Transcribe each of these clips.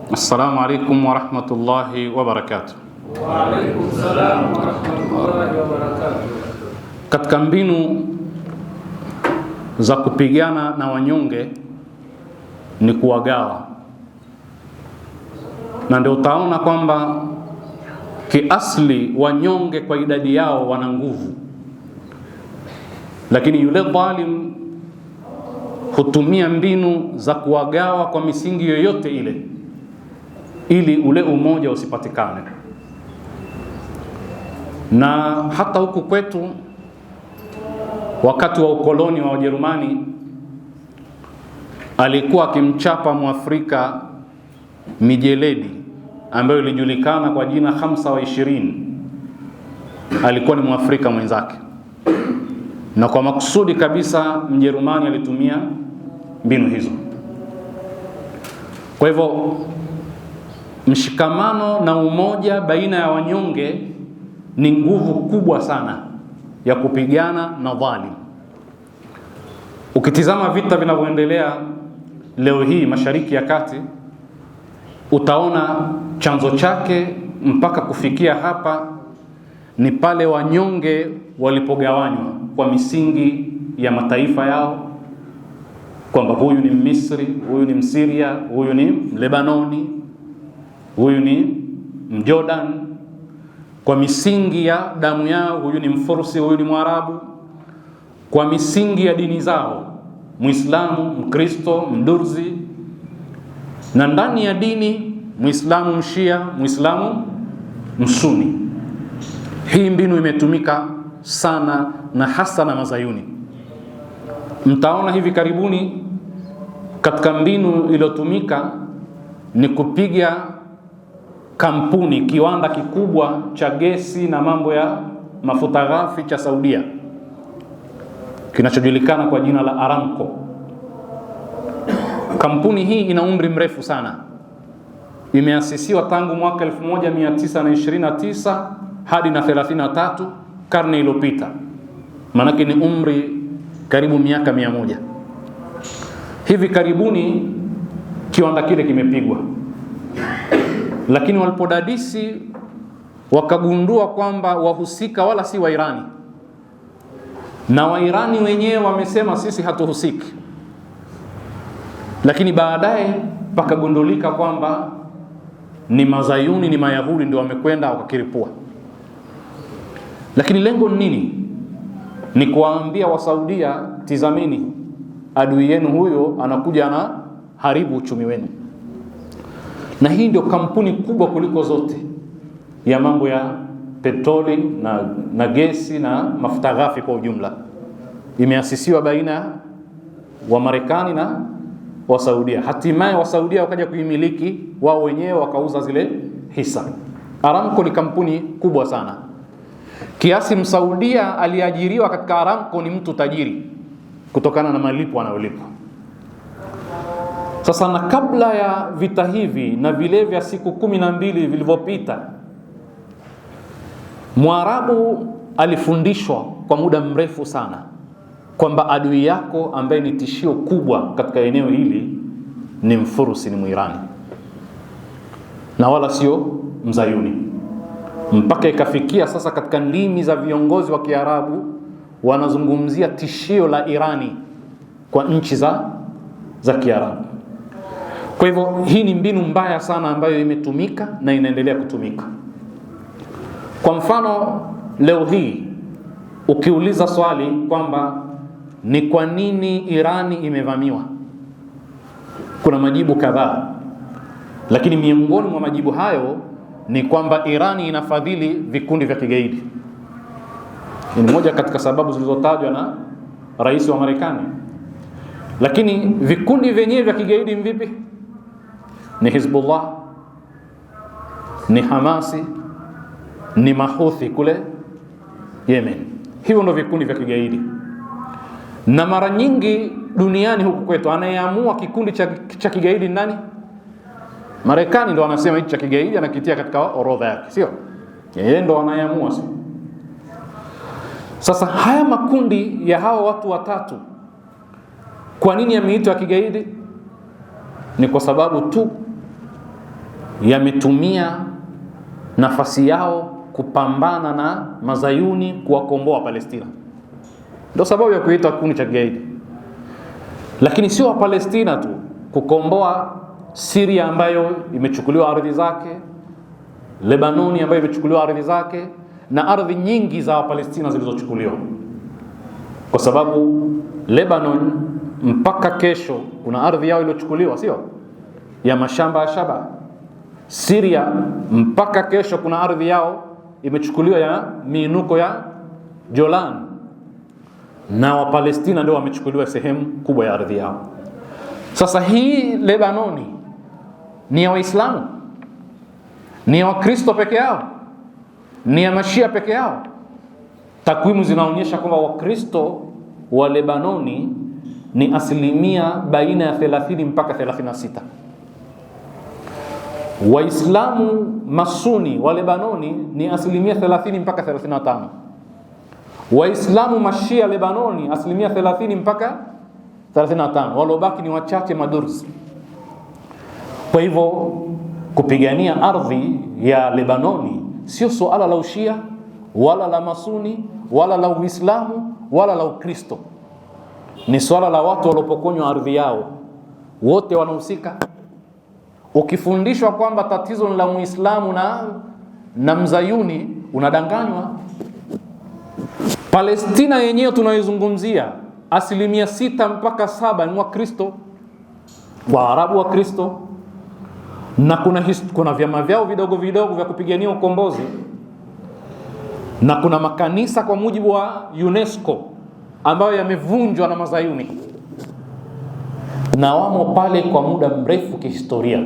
Assalamu alaikum warahmatullahi wabarakatuh. Wa alaikum salam warahmatullahi wabarakatuh. Katika mbinu za kupigana na wanyonge ni kuwagawa, na ndio utaona kwamba kiasli wanyonge kwa idadi yao wana nguvu, lakini yule dhalim hutumia mbinu za kuwagawa kwa misingi yoyote ile ili ule umoja usipatikane. Na hata huku kwetu wakati wa ukoloni wa Wajerumani alikuwa akimchapa Mwafrika mijeledi ambayo ilijulikana kwa jina 25, alikuwa ni Mwafrika mwenzake, na kwa makusudi kabisa Mjerumani alitumia mbinu hizo. Kwa hivyo mshikamano na umoja baina ya wanyonge ni nguvu kubwa sana ya kupigana na dhalim. Ukitizama vita vinavyoendelea leo hii Mashariki ya Kati, utaona chanzo chake mpaka kufikia hapa ni pale wanyonge walipogawanywa kwa misingi ya mataifa yao, kwamba huyu ni Misri, huyu ni Msiria, huyu ni Lebanoni, huyu ni Mjordan, kwa misingi ya damu yao, huyu ni Mfursi, huyu ni Mwarabu, kwa misingi ya dini zao, Muislamu, Mkristo, Mdurzi, na ndani ya dini Muislamu Mshia, Muislamu Msuni. Hii mbinu imetumika sana na hasa na Mazayuni. Mtaona hivi karibuni katika mbinu iliyotumika ni kupiga kampuni, kiwanda kikubwa cha gesi na mambo ya mafuta ghafi cha Saudia kinachojulikana kwa jina la Aramco. Kampuni hii ina umri mrefu sana, imeasisiwa tangu mwaka 1929 hadi na 33, karne iliyopita. Maanake ni umri karibu miaka 100. Hivi karibuni kiwanda kile kimepigwa, lakini walipodadisi wakagundua kwamba wahusika wala si Wairani, na Wairani wenyewe wamesema sisi hatuhusiki, lakini baadaye pakagundulika kwamba ni Mazayuni, ni Mayahudi ndio wamekwenda wakakiripua. Lakini lengo ni nini? Ni kuwaambia Wasaudia, tizameni, adui yenu huyo anakuja na haribu uchumi wenu. Na hii ndio kampuni kubwa kuliko zote ya mambo ya petroli na gesi na mafuta ghafi kwa ujumla. Imeasisiwa baina wa Marekani na wa Saudia. Hatimaye wa Saudia wakaja kuimiliki wao wenyewe, wakauza zile hisa. Aramco ni kampuni kubwa sana, kiasi Msaudia aliajiriwa katika Aramco ni mtu tajiri kutokana na malipo anayolipwa. Sasa, na kabla ya vita hivi na vile vya siku 12 vilivyopita, Mwarabu alifundishwa kwa muda mrefu sana kwamba adui yako ambaye ni tishio kubwa katika eneo hili ni Mfurusi, ni Mwirani, na wala sio Mzayuni. Mpaka ikafikia sasa katika ndimi za viongozi wa Kiarabu wanazungumzia tishio la Irani kwa nchi za Kiarabu. Kwa hivyo hii ni mbinu mbaya sana ambayo imetumika na inaendelea kutumika. Kwa mfano, leo hii ukiuliza swali kwamba ni kwa nini Irani imevamiwa, kuna majibu kadhaa, lakini miongoni mwa majibu hayo ni kwamba Irani inafadhili vikundi vya kigaidi. Ni moja katika sababu zilizotajwa na rais wa Marekani. Lakini vikundi vyenyewe vya kigaidi vipi? Ni Hizbullah, ni Hamasi, ni Mahuthi kule Yemen. Hivyo ndio vikundi vya kigaidi. Na mara nyingi duniani huku kwetu anayeamua kikundi cha kigaidi ni nani? Marekani ndo anasema hichi cha kigaidi, anakitia katika orodha yake, sio? Yeye ndo anayeamua, sio? Sasa haya makundi ya hawa watu watatu, kwa nini yameitwa kigaidi? Ni kwa sababu tu yametumia nafasi yao kupambana na mazayuni kuwakomboa Palestina. Ndio sababu ya kuitwa kikundi cha kigaidi. Lakini sio wa Palestina tu, kukomboa Syria ambayo imechukuliwa ardhi zake, Lebanoni ambayo imechukuliwa ardhi zake, na ardhi nyingi za Palestina zilizochukuliwa. Kwa sababu Lebanon mpaka kesho kuna ardhi yao iliyochukuliwa, sio? Ya mashamba ya shaba. Syria mpaka kesho kuna ardhi yao imechukuliwa ya miinuko ya Jolan. Na wa Palestina ndio wamechukuliwa sehemu kubwa ya ardhi yao. Sasa hii Lebanoni ni ya Waislamu? Ni ya Wakristo peke yao? Ni ya Mashia peke yao? Takwimu zinaonyesha kwamba Wakristo wa Lebanoni ni asilimia baina ya 30 mpaka 36. Waislamu Masuni wa Lebanoni ni asilimia 30 mpaka 35. Waislamu Mashia Lebanoni asilimia 30 mpaka 35. Walobaki ni wachache Madursi. Kwa hivyo kupigania ardhi ya Lebanoni sio suala la Ushia wala la Masuni wala la Uislamu wala la Ukristo. Ni suala la watu walopokonywa ardhi yao. Wote wanahusika. Ukifundishwa kwamba tatizo ni la Muislamu na Mzayuni, unadanganywa. Palestina yenyewe tunayoizungumzia asilimia 6 mpaka 7 ni Wakristo, Waarabu wa Kristo, na kuna vyama vyao vidogo vidogo vya kupigania ukombozi, na kuna makanisa kwa mujibu wa UNESCO ambayo yamevunjwa na Mazayuni, na wamo pale kwa muda mrefu kihistoria.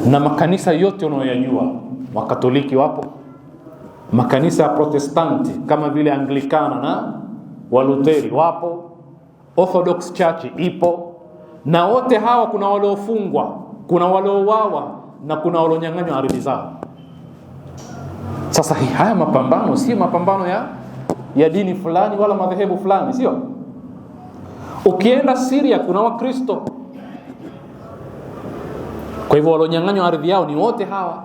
Na makanisa yote unayoyajua, Wakatoliki wapo, makanisa ya Protestanti kama vile Anglikana na Waluteri wapo, Orthodox Church ipo, na wote hawa kuna waliofungwa, kuna waliouawa, na kuna walionyang'anywa ardhi zao. Sasa haya mapambano si mapambano ya dini fulani wala madhehebu fulani, sio? Ukienda Syria kuna Wakristo. Kwa hivyo walionyang'anywa ardhi yao ni wote hawa.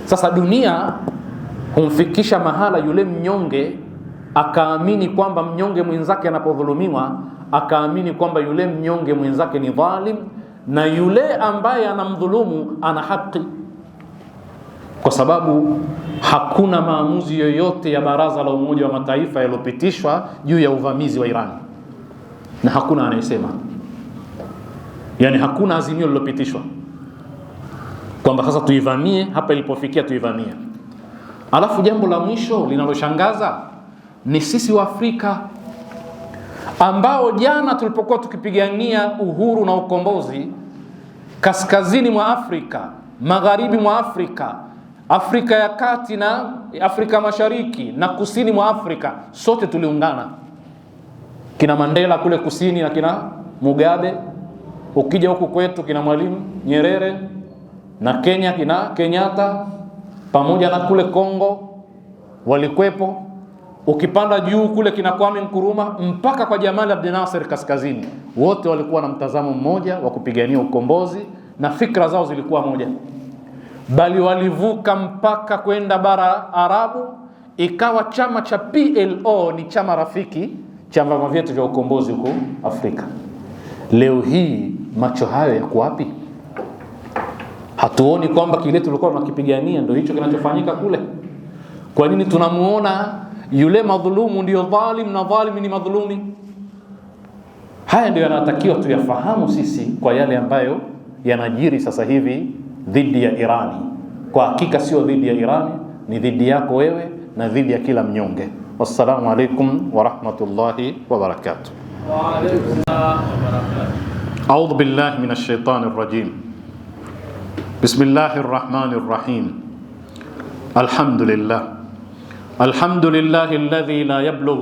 Sasa dunia humfikisha mahala yule mnyonge akaamini kwamba mnyonge mwenzake anapodhulumiwa, akaamini kwamba yule mnyonge mwenzake ni dhalim, na yule ambaye anamdhulumu ana haki. Kwa sababu hakuna maamuzi yoyote ya Baraza la Umoja wa Mataifa yaliyopitishwa juu ya uvamizi wa Iran, na hakuna anayesema, yani hakuna azimio lililopitishwa kwamba sasa tuivamie hapa ilipofikia tuivamie. Alafu jambo la mwisho linaloshangaza ni sisi wa Afrika ambao jana tulipokuwa tukipigania uhuru na ukombozi, kaskazini mwa Afrika, magharibi mwa Afrika, Afrika ya kati na Afrika mashariki na kusini mwa Afrika, sote tuliungana. Kina Mandela kule kusini na kina Mugabe, ukija huku kwetu kina Mwalimu Nyerere, na Kenya kina Kenyatta, pamoja na kule Kongo walikwepo. Ukipanda juu kule kina Kwame Nkrumah, mpaka kwa Jamal Abdel Nasser kaskazini, wote walikuwa na mtazamo mmoja wa kupigania ukombozi, na fikra zao zilikuwa moja. Bali walivuka mpaka kwenda bara Arabu, ikawa chama cha PLO ni chama rafiki cha vyama vyetu vya ukombozi huko Afrika. Leo hii macho hayo yako wapi? Hatuoni kwamba kile tulikuwa tunakipigania ndio hicho kinachofanyika kule? Kwa nini tunamuona yule madhulumu ndio dhalim na dhalim ni madhulumi? Haya ndio yanatakiwa tuyafahamu sisi kwa yale ambayo yanajiri sasa hivi dhidi ya Irani. Kwa hakika sio dhidi ya Irani, ni dhidi yako wewe na dhidi ya kila mnyonge. Wassalamu alaikum wa rahmatullahi wa barakatuh. Wa alaikum salam wa barakatuh. A'udhu billahi minash shaitanir rajim. Bismillahir rahmanir rahim. Alhamdulillah alladhi la yablughu